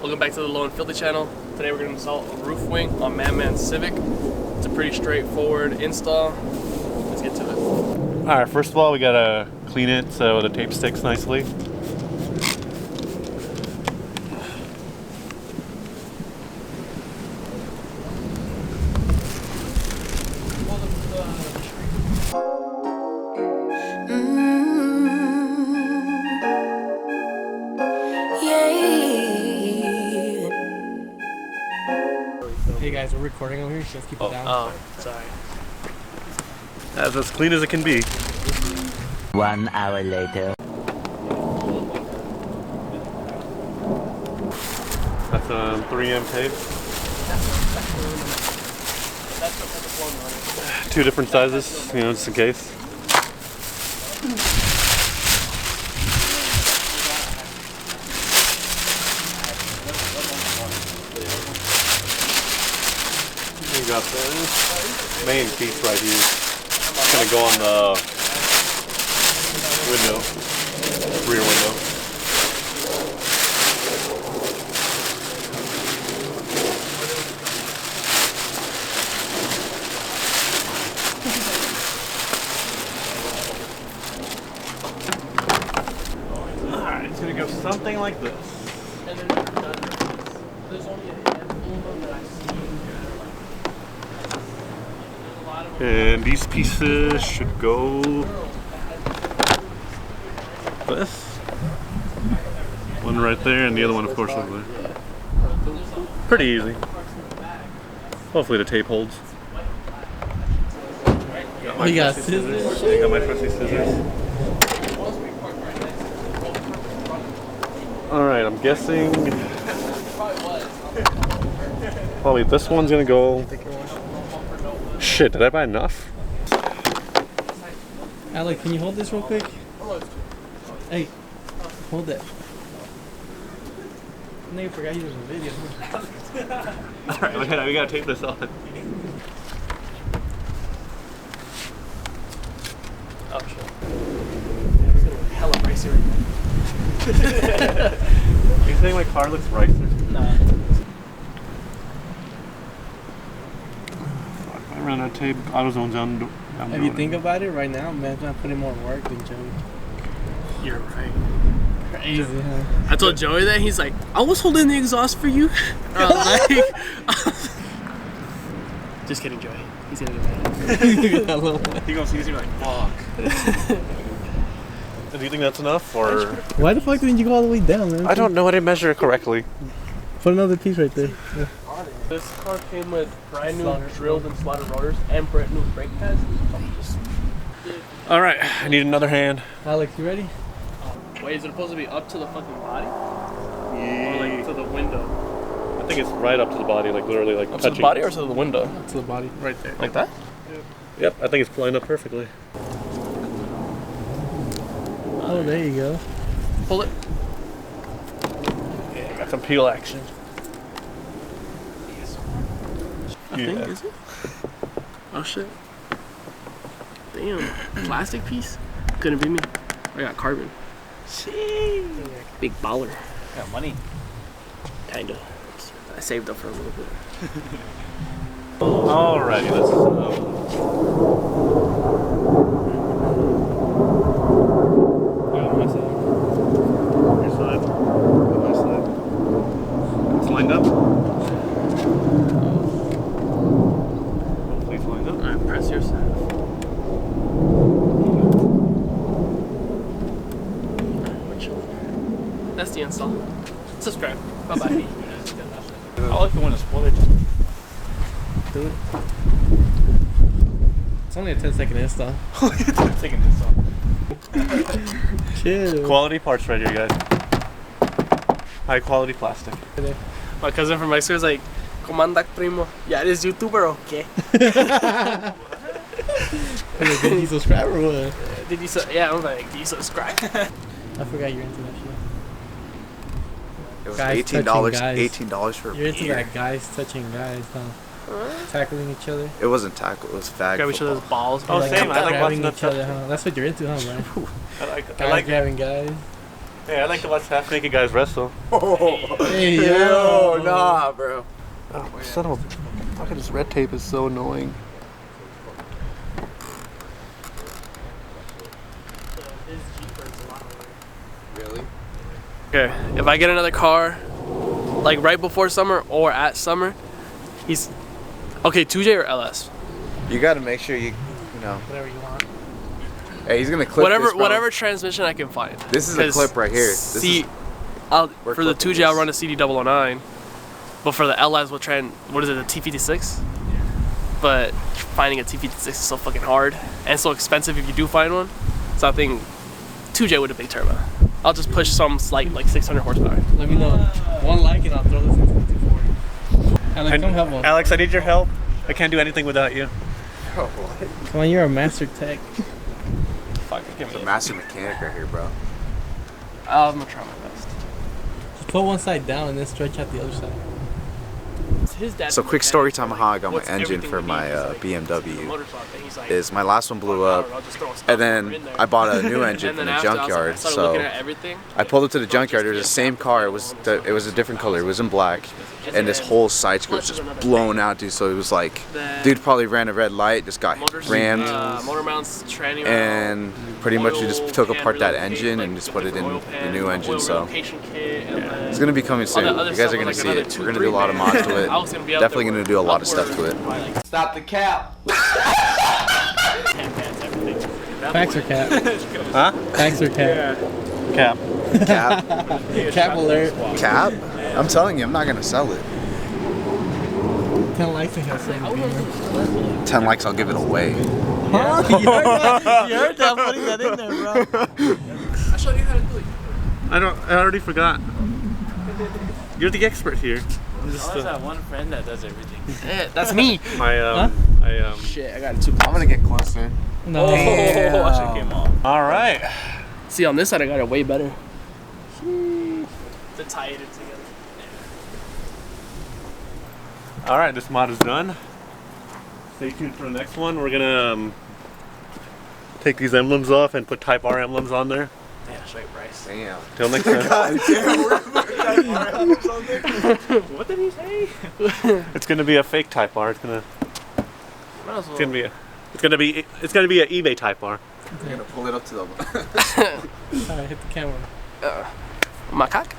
Welcome back to the Low and Filthy channel. Today we're going to install a roof wing on Madman's Civic. It's a pretty straightforward install. Let's get to it. Alright, first of all we gotta clean it so the tape sticks nicely. Hey guys, we're recording over here, so let's keep it down. Oh, sorry. That's as clean as it can be. 1 hour later. That's 3M tape. Two different sizes, you know, just in case. You got the main piece right here. It's gonna go on the window, rear window. Alright, it's gonna go something like this. And there's only a handful of them that I see. And these pieces should go this. One right there and the other one of course over there. Pretty easy. Hopefully the tape holds. You got scissors? I got my trusty scissors. Alright, I'm guessing probably this one's gonna go. Shit, did I buy enough? Alec, can you hold this real quick? Hey, hold it. I think I forgot you was in video. Alright, we gotta tape this on. Oh, shit. Hella racer. Are you saying my car looks ricer? Nah. I ran out of tape. AutoZone's down. If you think about it right now, man, I'm putting more work than Joey. You're right. Crazy, huh? I told Joey that. He's like, I was holding the exhaust for you. I was like, just kidding, Joey. He's gonna get mad. He gonna see this and be like, fuck. Do you think that's enough, or? Why the fuck didn't you go all the way down, man? I don't know. I didn't measure it correctly. Put another piece right there. Yeah. This car came with brand new drilled and slotted rotors and brand new brake pads. All right, I need another hand. Alex, you ready? Wait, is it supposed to be up to the fucking body? Yeah. Or like to the window? I think it's right up to the body, like literally, like Up touching. to the body or to the window? To the body. Right there. Like that? Yep, I think it's lined up perfectly. Oh, there you go. Pull it. Yeah, got some peel action. I think, is it? Oh shit. Damn. Plastic piece? Couldn't be me. I got carbon. Big baller. Got money. Kinda. I saved up for a little bit. Alrighty, let's. Your side. My side. It's lined up. Hopefully it's lined up. Alright, press your side. We're chilling. That's the install. Subscribe. Bye bye. I like the one that's split. Do it. It's only a 10-second install. Taking this off. Chill. Quality parts right here, guys. High quality plastic. My cousin from Mexico is like, ¿Cómo anda, primo? ¿Ya eres YouTuber o qué? Did you subscribe or what? Did you yeah, I was like, do you subscribe? I forgot you're into that shit. It was Guys $18. touching guys. $18 for a You're into beer. that guys touching guys, huh? Tackling each other. It wasn't tackle. It was fag Grab each football. other's balls. Oh, Like, same. I like grabbing watching each other, huh? That's what you're into, huh, Brian? I like Guys grabbing guys. Hey, I like to watch half-naked guys wrestle. Hey, Yo, nah, bro. Oh, son of a... Fucking this red tape is so annoying. Really? Okay, if I get another car, like right before summer or at summer, he's okay. 2J or LS, You gotta make sure you know. Whatever you want. Hey, he's gonna clip this, bro. whatever transmission I can find. This is a 'Cause clip right here. This is, we're for the clipping 2J I'll this. run a CD009, but for the LS we'll try and what is it, the T56? But finding a T56 is so fucking hard and so expensive if you do find one. So I think 2J with a big turbo. I'll just push some slight like 600 horsepower. Let me know. One like and I'll throw this into the 240. Alex, come help one. Alex, I need your help. I can't do anything without you. Come on, you're a master tech. Fuck, give the me master mechanic right here, bro. I'm gonna try my best. Just put one side down and then stretch out the other side. His dad's So a quick mechanic, story time like, on how I got my what's engine everything for we my need? He's like, BMW. the motor swap thing. He's like, Is my last one blew up, I'll just throw stuff and in then there. I bought a new engine And from then the after, I was like, junkyard. I started So looking at everything. I pulled it to the junkyard. It was the same car. It was a different color. It was in black, and this whole side skirt was just blown out, dude. So it was like, dude probably ran a red light, just got rammed, Motor mounts, tranny mount, and pretty much we just oil took pan apart that relocate, engine like, and just put it in oil the pan, new engine. oil So relocation kit, and then it's gonna be coming soon. other You guys stuff are gonna was see like it. another We're gonna do a lot of 2-3 mods to it. I was gonna be out Definitely there gonna with do a lot of stuff to upward, it. probably like Stop the cap. pants, everything. Facts or cap? Huh? Facts or cap? Cap. Cap, Cap alert. cap. I'm telling you, I'm not gonna sell it. 10 likes and he'll send me. 10 likes, I'll give it away. Huh? You heard that? Putting that in there, bro. I showed you how to do it. I already forgot. You're the expert here. I always have one friend that does everything. Yeah, that's me. Shit, I got it too. I'm gonna get closer. No. I should came off. All right. See, on this side, I got it way better. To tie it in together. All right, this mod is done. Stay tuned for the next one. We're gonna take these emblems off and put Type R emblems on there. Yeah, show you Bryce. Damn. Till next time. God damn, What did he say? It's gonna be a fake Type R. It's gonna be an eBay Type R. I'm gonna pull it up to the Alright, hit the camera. My cock.